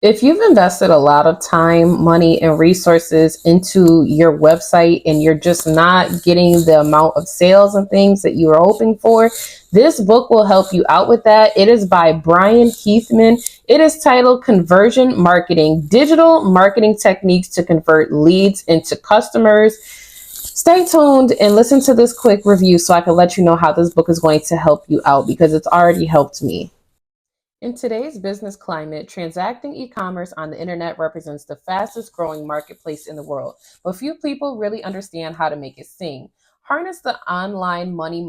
If you've invested a lot of time, money, and resources into your website and you're just not getting the amount of sales and things that you were hoping for, this book will help you out with that. It is by Brian Heathman. It is titled Conversion Marketing: Digital Marketing Techniques to Convert Leads into Customers. Stay tuned and listen to this quick review so I can let you know how this book is going to help you out because it's already helped me. In today's business climate, transacting e-commerce on the internet represents the fastest growing marketplace in the world, but few people really understand how to make it sing. Harness the online money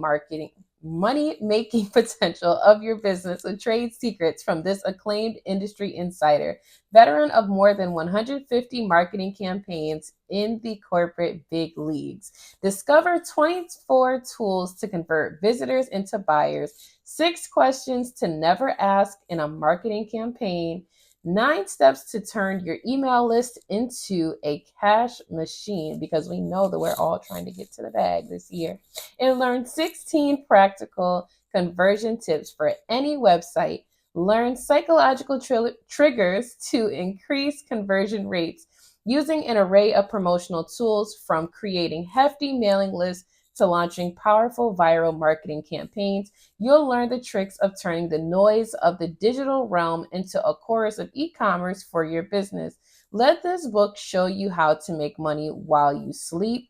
making potential of your business with trade secrets from this acclaimed industry insider, veteran of more than 150 marketing campaigns in the corporate big leagues. Discover 24 tools to convert visitors into buyers, 6 questions to never ask in a marketing campaign, 9 steps to turn your email list into a cash machine, because we know that we're all trying to get to the bag this year, and learn 16 practical conversion tips for any website. Learn psychological triggers to increase conversion rates using an array of promotional tools, from creating hefty mailing lists to launching powerful viral marketing campaigns. You'll learn the tricks of turning the noise of the digital realm into a chorus of e-commerce for your business. Let this book show you how to make money while you sleep.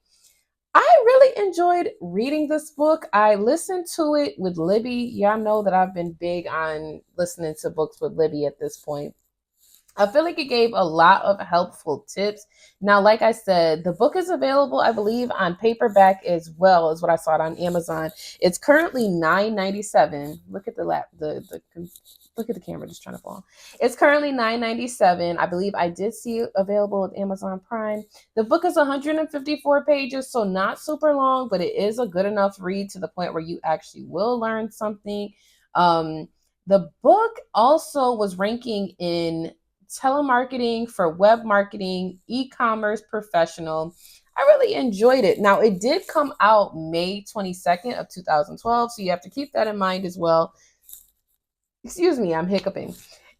I really enjoyed reading this book. I listened to it with Libby. Y'all know that I've been big on listening to books with Libby at this point. I feel like it gave a lot of helpful tips. Now, like I said, the book is available, I believe, on paperback as well as what I saw it on Amazon. It's currently $9.97. Look at look at the camera just trying to fall. It's currently $9.97. I believe I did see it available with Amazon Prime. The book is 154 pages, so not super long, but it is a good enough read to the point where you actually will learn something. The book also was ranking in telemarketing for web marketing, e-commerce professional. I really enjoyed it. Now, it did come out May 22nd of 2012, so you have to keep that in mind as well. Excuse me, I'm hiccuping.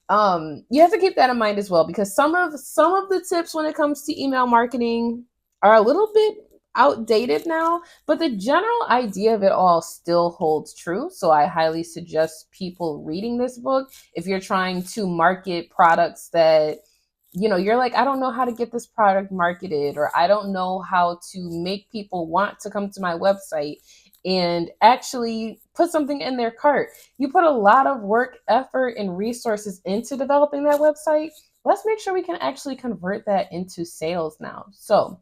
You have to keep that in mind as well, because some of the tips when it comes to email marketing are a little bit outdated now, but the general idea of it all still holds true. So I highly suggest people reading this book if you're trying to market products that you're like, I don't know how to get this product marketed, or I don't know how to make people want to come to my website and actually put something in their cart. You put a lot of work, effort, and resources into developing that website. Let's make sure we can actually convert that into sales now. So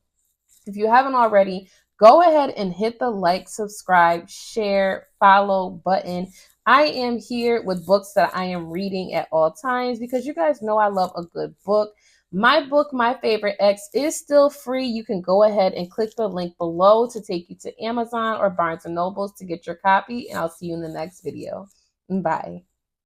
if you haven't already, go ahead and hit the like, subscribe, share, follow button. I am here with books that I am reading at all times because you guys know I love a good book. My book, My Favorite X, is still free. You can go ahead and click the link below to take you to Amazon or Barnes & Nobles to get your copy, and I'll see you in the next video. Bye.